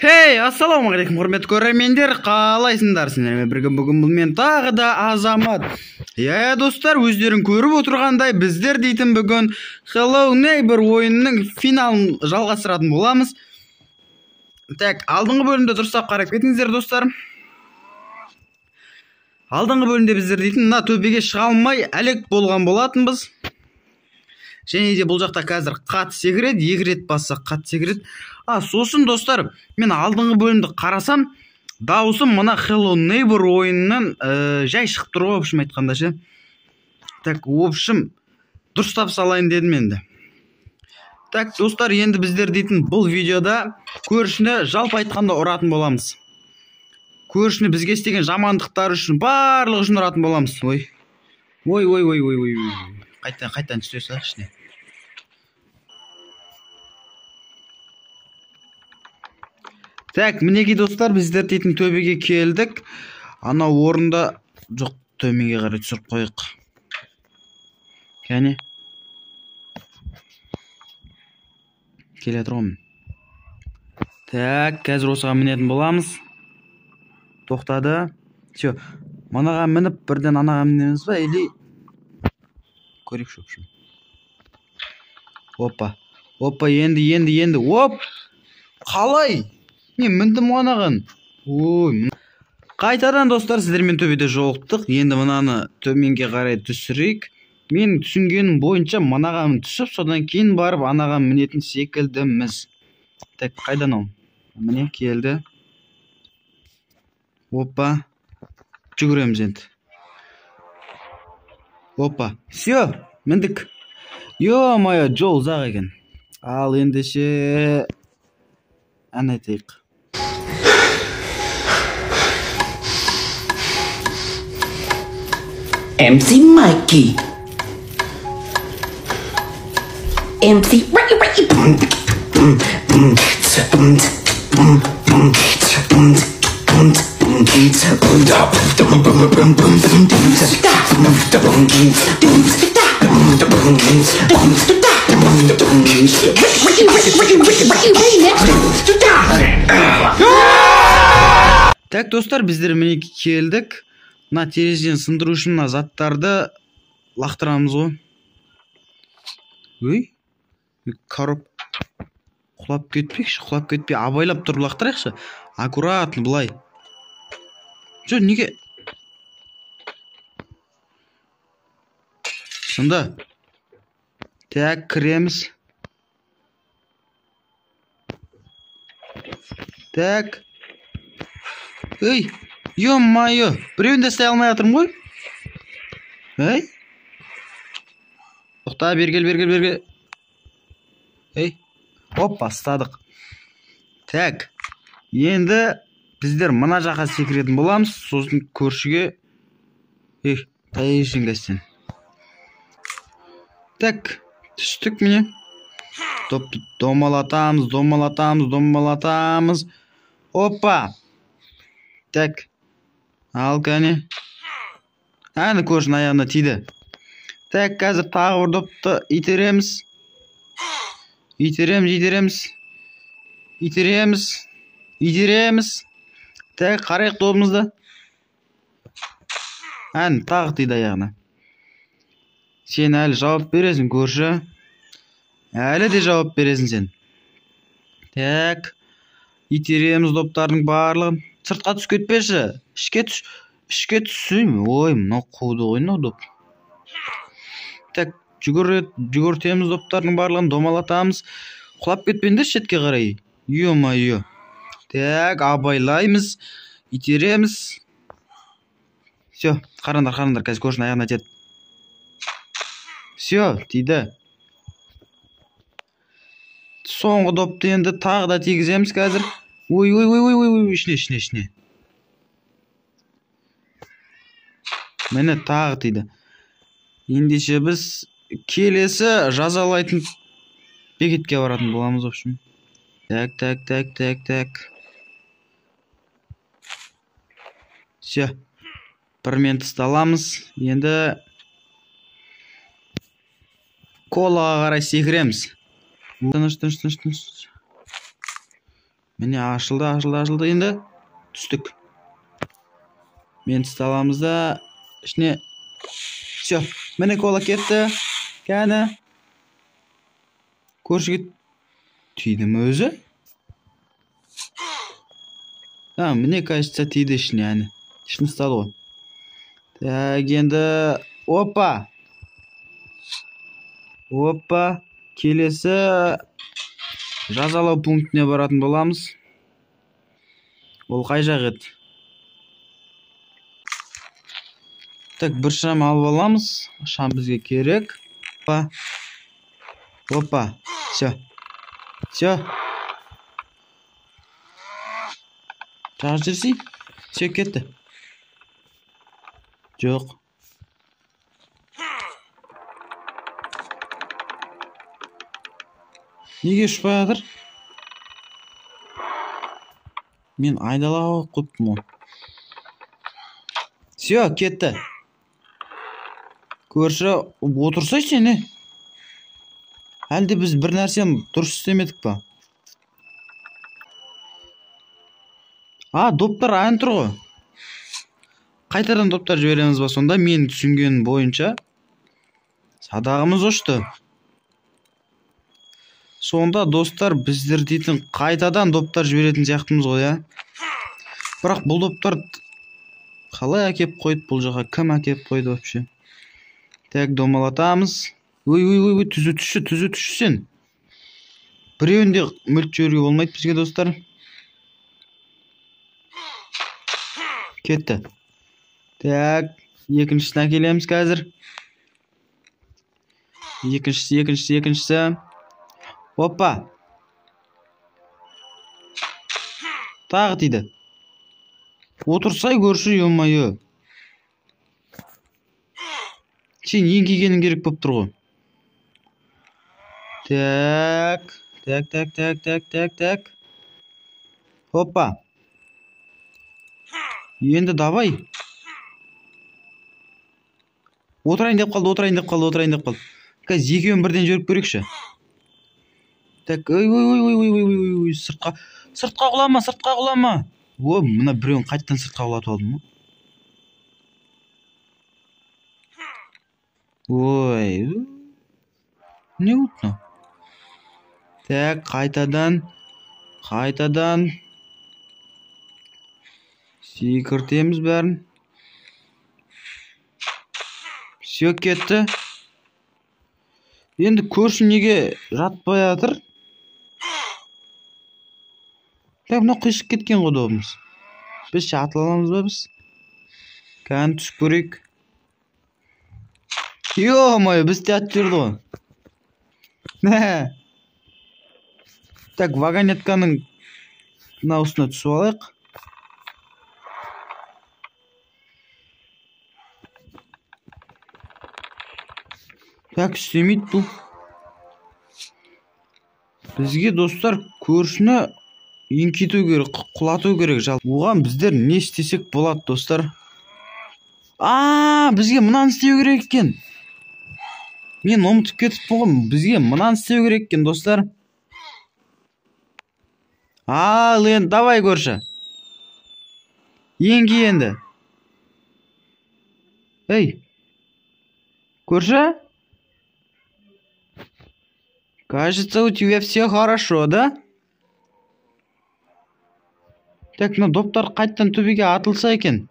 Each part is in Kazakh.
Hey, ассалаумағалейкум, құрметті көрермендер, қалайсыңдар? Сіздермен бірге бүгін мен тағы да Азамат. Достар, өздерің көріп отырғандай, біздер дейтін бүгін Hello Neighbor ойынның финалын жалғастыратын боламыз. Так, алдыңғы бөлімде дұрыстап қарап кетіңіздер, достар. Алдыңғы бөлімде біздер дейтін мына төбеге шыға алмай әлек болған болатынбыз. Және де бұл жақта қазір қатты секіреді, 2 рет басса қатты секіреді. Сосын достар, мен алдыңғы бөлімді қарасам, дауысым мына Hello Neighbor ойынынан жай шығып тұр ғой, в общем айтқанда ше. Так, в общем, дұрыстап салайын дедім енді. Так, достар, енді біздер дейтін бұл видеода көршіні жалпы айтқанда ұратын боламыз. Көршіні бізге істеген жамандықтар үшін барлығы үшін ұратын боламыз. Ой. Қайтан түсіре салайықшы. Так, мінекей достар, біздер дейтін төбеге келдік. Анау орында жоқ, төменге қарай түсіріп қойық. Кәне. Келе тұрғым. Так, қазір осыға мінетін боламыз. Тоқтады. Все. Манаға мініп, бірден анаға мінеміз ба, или көрек шөпшім. Опа, енді. Оп! Қалай? Мен міндім анаған. Ой. Қайтадан достар, сіздермен төбеде жолықтық. Енді мынаны төменге қарай түсірейік. Мен түсінгенім бойынша манаға түсіп, содан кейін барып анаға мінетін секілдіміз. Так, қайдан ол? Міне келді. Опа. Жүгіреміз енді. Опа. Все, міндік. Ё-моё, жол ұзақ екен. Ал ендеше ән айтайық. MC Mikey. MC Так, достар, біздер міне келдік. Мына терезеден сындыру үшін мына заттарды лақтырамыз ғой. Өй, короб құлап кетпей, абайлап тұрып лақтырайықшы. Аккуратно бұлай. Жо, неге? Сонда. Так, кіреміз. Так. Ей, ё-майо, біреуінде істей алмай атырмын ғой. Ей. Тоқта, бергел. Ей. Оп, бастадық. Так. Енді біздер мына жаққа секіретін боламыз. Сосын көршіге. Ей, тайышын кәстен. Так, түстік міне. Топты домалатамыз. Опа. Так. Ал кәне. Әні көршін аяғына тиді. Так, қазір тағы бір допты итереміз. Так, қарайық добымызды. Әні тағы тиді аяғына. Сен әлі жауап бересің, көрші. Әлі де жауап бересің сен. Так. Итереміз доптардың барлығын. Сыртқа түс кетпеші. Ішке түсім. Ой, мынау қуды ғой, мынау доп. Так, жүгіртеміз доптардың барлығын, домалатамыз. Құлап кетпеңдер шетке қарай. Ё-майо. Так, абайлаймыз. Итереміз. Все, қарандар, қазір көршінің аяғына теді. Все, тиді. Соңғы допты енді тағы да тегіземіз қазір. Ой, ішіне. Мені тағы тиді. Ендеше біз келесі жазалайтын бекетке баратын боламыз, общем. Так. Все. Бір мен тысталамыз. Енді колаға қарай секіреміз. Тыныш. Міне ашылды енді. Түстік. Мен түсті аламыз да ішіне. Все. Міне кола кетті. Кәні. Көршіге түйді ме өзі? Міне кажется түйді ішіне әні. Ішін ұстады ғой. Так, енді. Опа. Келесі жазалау пунктіне баратын боламыз. Ол қай жақ еді? Так, бір шам алып аламыз. Шам бізге керек. Опа. Все. Жағы жүрсей? Все, кетті. Жоқ. Неге ұшпай жатыр? Мен айдалаға қойыппын ғой. Все, кетті. Көрші отырсай сені. Әлде біз бір нәрсем дұрыс істемедік па? Доптар айын тұр ғой. Қайтадан доптар жібереміз ба сонда? Мен түсінген бойынша садағымыз ұшты. Сонда достар біздер дейтін қайтадан доптар жіберетін сияқтымыз ғой, Бірақ бұл доптар қалай әкеп қойды бұл жаққа? Кім әкеп қойды вообще? Так, домалатамыз. Ой, түзу сен. Біреуінде мүлт жіберуге болмайды бізге достар. Кетті. Так, екіншісін әкелеміз қазір. Екіншісі. Опа. Тағы тиді. Отырсай көрші, ё-моё. Сен еңкейгенің керек болып тұр ғой. Так. Опа. Енді давай. Отырайын деп қалды. Қазір екеуін бірден жөріп көрекші. Так, ой, сыртқа құлама. Мына біреуін қайттан сыртқа құлатып алдым. Ой, не ұтны? Так, қайтадан. Секіртеміз бәрін. Все кетті. Енді көрші неге жатпай жатыр? Так, мына қишып кеткен ғой добымыз. Біз шатыл аламыз ба біз? Кән түсіп көрейік. Ё-моё, біз тәтіп жүрді ғой. Так, вагонетканың наусына түсіп алайық. Так, істемейді бұл. Бізге достар көршіні еңкейту керек, құлату керек. Оған біздер не істесек болады достар? Бізге мынаны істеу керек екен. Мен ұмытып кетіппін ғой. Бізге мынаны істеу керек екен достар. Енді давай көрші. Еңке енді. Ей, көрші? Кажется, у тебя все хорошо, да? Так, доптар қайттан төбеге атылса екен.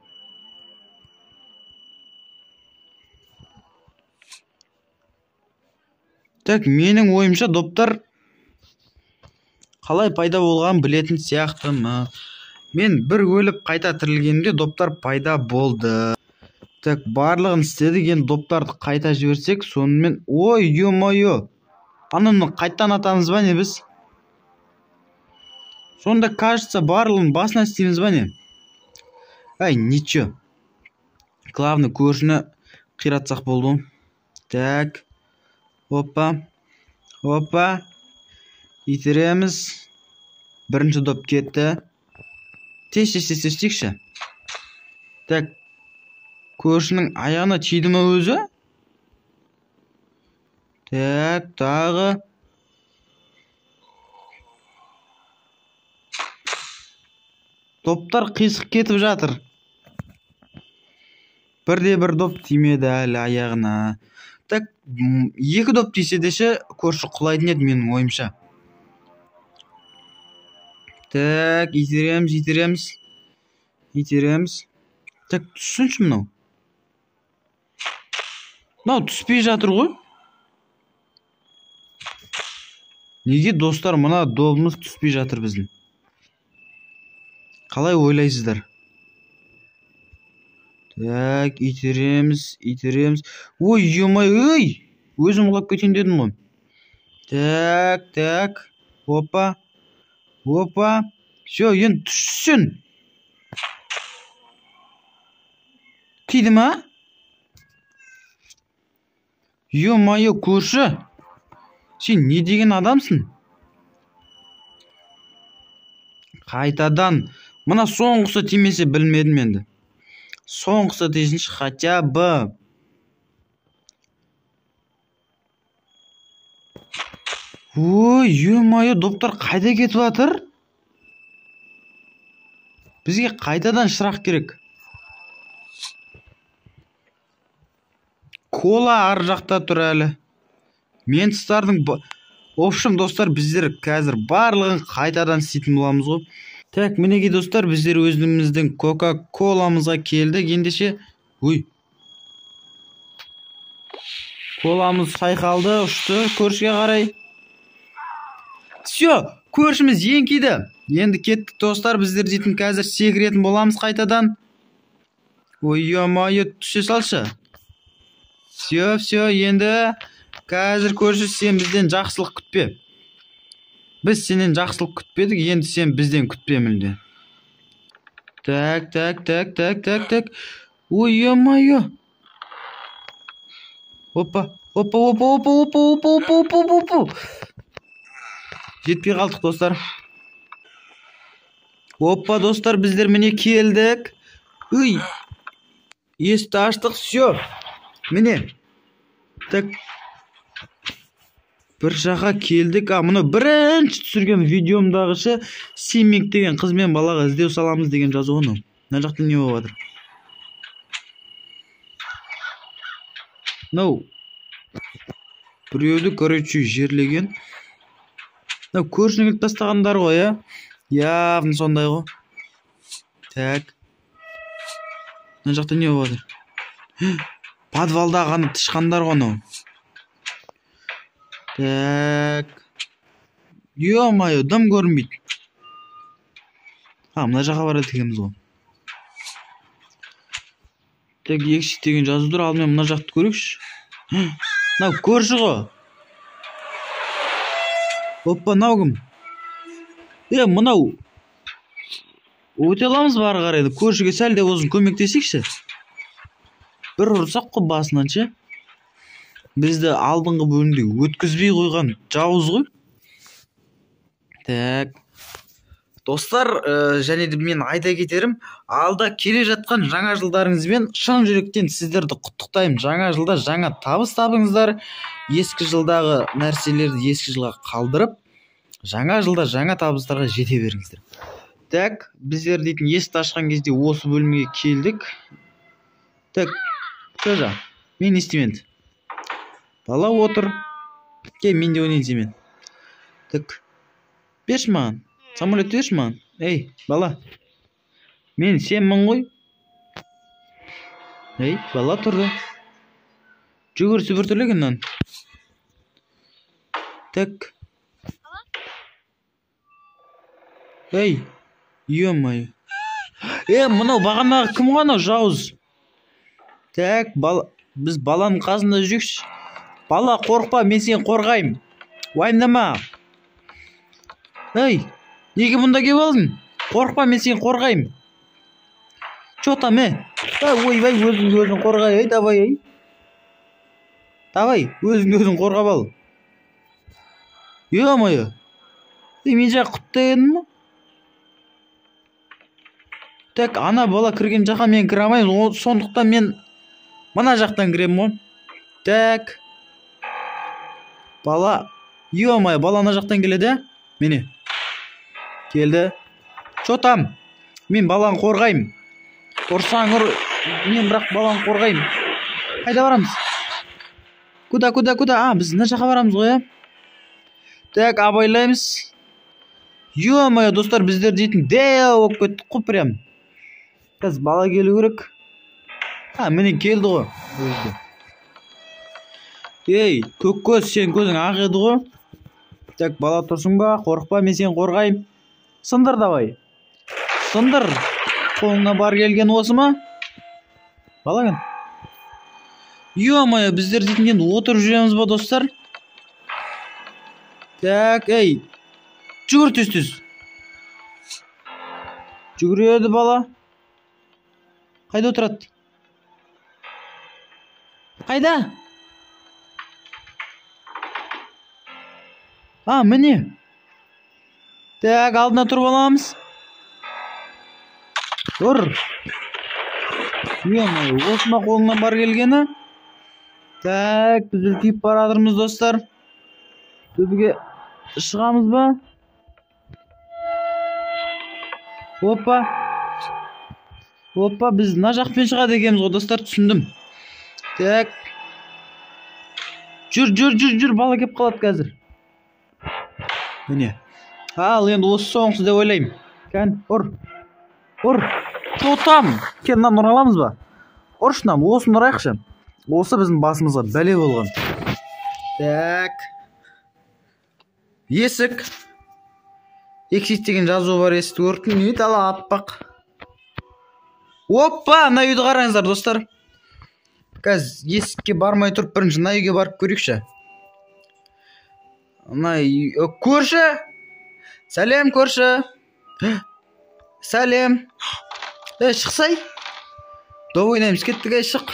Так, менің ойымша доптар қалай пайда болған білетін сияқтымы. Мен бір өліп қайта тірілгенде доптар пайда болды. Так, барлығын істедік, енді доптарды қайта жіберсек, сонымен... Ой, ё-моё! Ананы қайттан атамыз ба не біз? Сонда кажется барлығын басына істейміз ба не? Ничего. Главное көршіні қиратсақ болды. Так. Опа. Итереміз. Бірінші доп кетті. Тез. Так. Көршінің аяғына тиді ме өзі? Так, тағы. Доптар қисық кетіп жатыр. Бірде-бір доп тимеді әлі аяғына. Так, екі доп тисе десе, көрші құлайтын еді менің ойымша. Так, итереміз. Так, түссінші мынау. Мынау түспей жатыр ғой. Неге достар, мына добымыз түспей жатыр біздің? Қалай ойлайсыздар? Так, итереміз. Ой, ой! Өзім құлап кетейін дедім ғой. Так. Опа. Все, енді түссін. Тиді ма? Ё-майо, көрші. Сен не деген адамсың? Қайтадан. Мына соңғысы тимесе білмедім енді. Соңғысы дейсінші хотя бы. Ой, ё-майо, доптар қайда кетіп жатыр? Бізге қайтадан шырақ керек. Кола ар жақта тұр әлі. Мен тұстардың... Общем, достар, біздер қазір барлығын қайтадан істейтін боламыз ғой. Так, мінеге достар, біздер өзіміздің кока-коламызға келдік. Ендеше, ой. Коламыз сайқалды, ұшты, көршіге қарай. Все, көршіміз еңкейді. Енді кеттік достар, біздер дейтін қазір секіретін боламыз қайтадан. Ой, ё-майо, түсе салшы. Все, енді қазір көрші сен бізден жақсылық күтпе. Біз сенен жақсылық күтпедік, енді сен бізден күтпе мүлде. Так. Ой, ё-майо. Опа. Жетпей қалдық достар. Опа, достар, біздер міне келдік. Ой. Есті аштық, все. Міне. Так. Бір жаққа келдік. Мұны бірінші түсірген видеомдағышы Симик деген қызмен балаға іздеу саламыз деген жазу оны. Мына жақта не болып жатыр? Мынау біреуді короче жерлеген. Мынау көршіні келіп тастағандар ғой, иә? Явно сондай ғой. Так. Мына жақта не болып жатыр? Подвалда ғана тышқандар ғой мынау. Так. Ё-майо, дым көрінбейді. Мына жаққа барады екенбіз ғой. Так, екші деген жазу тұр. Алдымен мына жақты көрейікші. Мынау көрші ғой. Опа, мынау кім? Мынау. Өте аламыз бары қарайды. Көршіге сәл де болсын көмектесейікші. Бір ұрсақ қой басынан ше. Бізді алдыңғы бөлімде өткізбей қойған жауыз ғой. Так. Достар, және де мен айта кетерім, алда келе жатқан жаңа жылдарыңызбен шын жүректен сіздерді құттықтаймын. Жаңа жылда жаңа табыс табыңыздар. Ескі жылдағы нәрселерді ескі жылға қалдырып, жаңа жылда жаңа табыстарға жете беріңіздер. Так, біздер дейтін есікті ашқан кезде осы бөлімге келдік. Так, көжа, мен естімен. Бала отыр. Кел, мен де ойнайын семен. Так, берші маған. Самолет берші маған. Ей, бала. Мен сенмін ғой. Ей, бала тұрды. Жүгірісі біртүрлеген нан. Так. Ей, ё-майо. Мынау бағанағы кім ғана жауыз? Так, біз баланың қасында жүрекші. Бала, қорқпа, мен сен қорғайым. Уайымдама. Ей, неге мұнда кеп алдың? Қорқпа, мен сен қорғайым. Чо там, Ой, өзің қорғай, давай, Давай, өзің қорғап ал. Ё-майо. Мен жақ құттайын мұ? Так, ана бала кірген жаққа мен кіре алмаймын. Сондықтан мен мына жақтан кірем ғой. Так. Бала. Ё-майо, бала ана жақтан келеді, Мені. Келді. Чо там? Мен баланы қорғаймын. Ұрсаң ұр, мен бірақ баланы қорғаймын. Қайда барамыз? Куда? Біз мына жаққа барамыз ғой, ә? Так, абайлаймыз. Ё-моё, достар, біздер дейтін дәу болып кеттік қой прям. Қазір бала келу керек. Міне келді ғой. Ей, көк көз, сен көзің ақ еді ғой. Так, бала тұрсың ба? Қорықпа, мен сені қорғайым. Сындыр давай. Сындыр. Қолыңа бар келген осы ма? Балаған. Ё-моё, біздер дейтін отырып жүреміз ба, достар? Так, ей. Жүгір тез. Жүгіреді бала. Қайда отырады? Қайда? Міне. Так, алдына тұрып аламыз. Тұр. Ё-моё, осыма қолыңнан бар келгені. Так, біз үлкейіп барадырмыз, достар. Төбеге шығамыз ба? Опа, біз мына жақпен шығады екенбіз ғой, достар, түсіндім. Так. Жүр, бала кеп қалады қазір. Міне. Ал, енді осы соңғысы деп ойлаймын. Кән, ұр. Тотам. Кеннен ұра аламыз ба? Ұршынан, осын ұрайықшы. Осы біздің басымызға бәле болған. Так. Есік. Exit деген жазу бар, есікті көрдім. Не тала аппақ. Опа, мына үйді қараңыздар, достар. Қазір есікке бармай тұрып бірінші мына үйге барып көрейікші. Көрші. Сәлем, көрші. Сәлем. Шықсай. Доп ойнаймыз, кеттік, шық.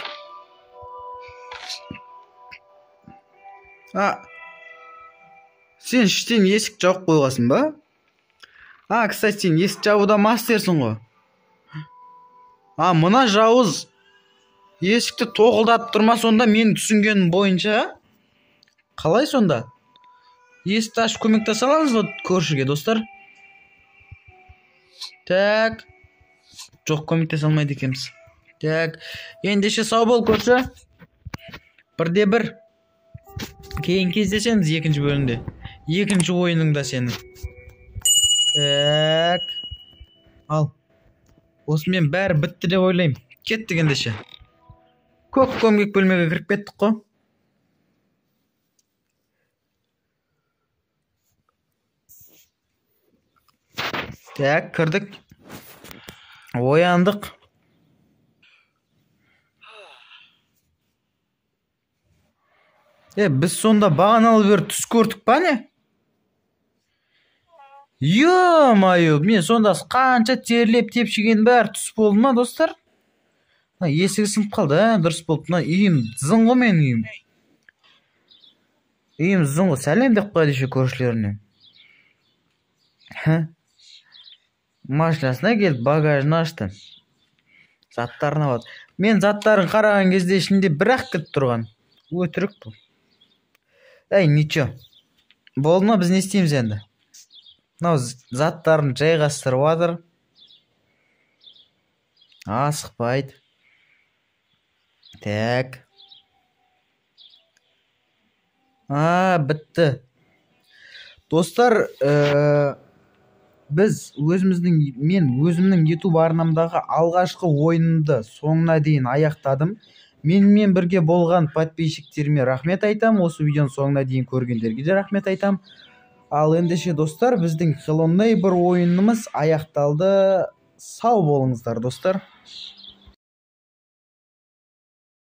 Сен іштен есік жауып қойғасын ба? Кстати, сен есік жабуда мастерсің ғой. Мына жауыз есікті тоқылдатып тұрма, сонда мен түсінгенім бойынша. Қалай сонда? Есікті ашып көмектесе аламыз ба көршіге, достар? Так. Жоқ, көмектесе алмайды екенбіз. Так. Ендеше сау бол, көрші. Бірде бір. Кейін кездесеміз екінші бөлімде. Екінші ойыныңда сені. Так. Ал. Осымен бәрі бітті деп ойлаймын. Кеттік ендеше. Көк көмгек бөлмеге кіріп кеттік қой. Так, кірдік. Ояндық. Біз сонда бағаналы бір түс көрдік па не? Ё-моё, мен сонда қанша терлеп тепшіген бәрі түс болды ма, достар? Есігі сынып қалды, дұрыс болды. Үйім зың ғой, мен үйім. Үйім зың ғой, сәлем деп қойды ше көршілеріне. Машинасына келіп багажын ашты. Заттарына бат. Мен заттарын қараған кезде ішінде бір-ақ кетіп тұрған. Өтірік бұл. Ничо. Болды ма, біз не істейміз енді? Заттарын жайғастырып жатыр. Асықпайды. Так. Бітті. Достар, мен өзімнің YouTube арнамдағы алғашқы ойынымды соңына дейін аяқтадым. Менімен бірге болған подписчиктеріме рахмет айтам. Осы видеоның соңына дейін көргендерге де рахмет айтам. Ал ендеше достар, біздің Hello Neighbor ойынымыз аяқталды. Сау болыңыздар, достар.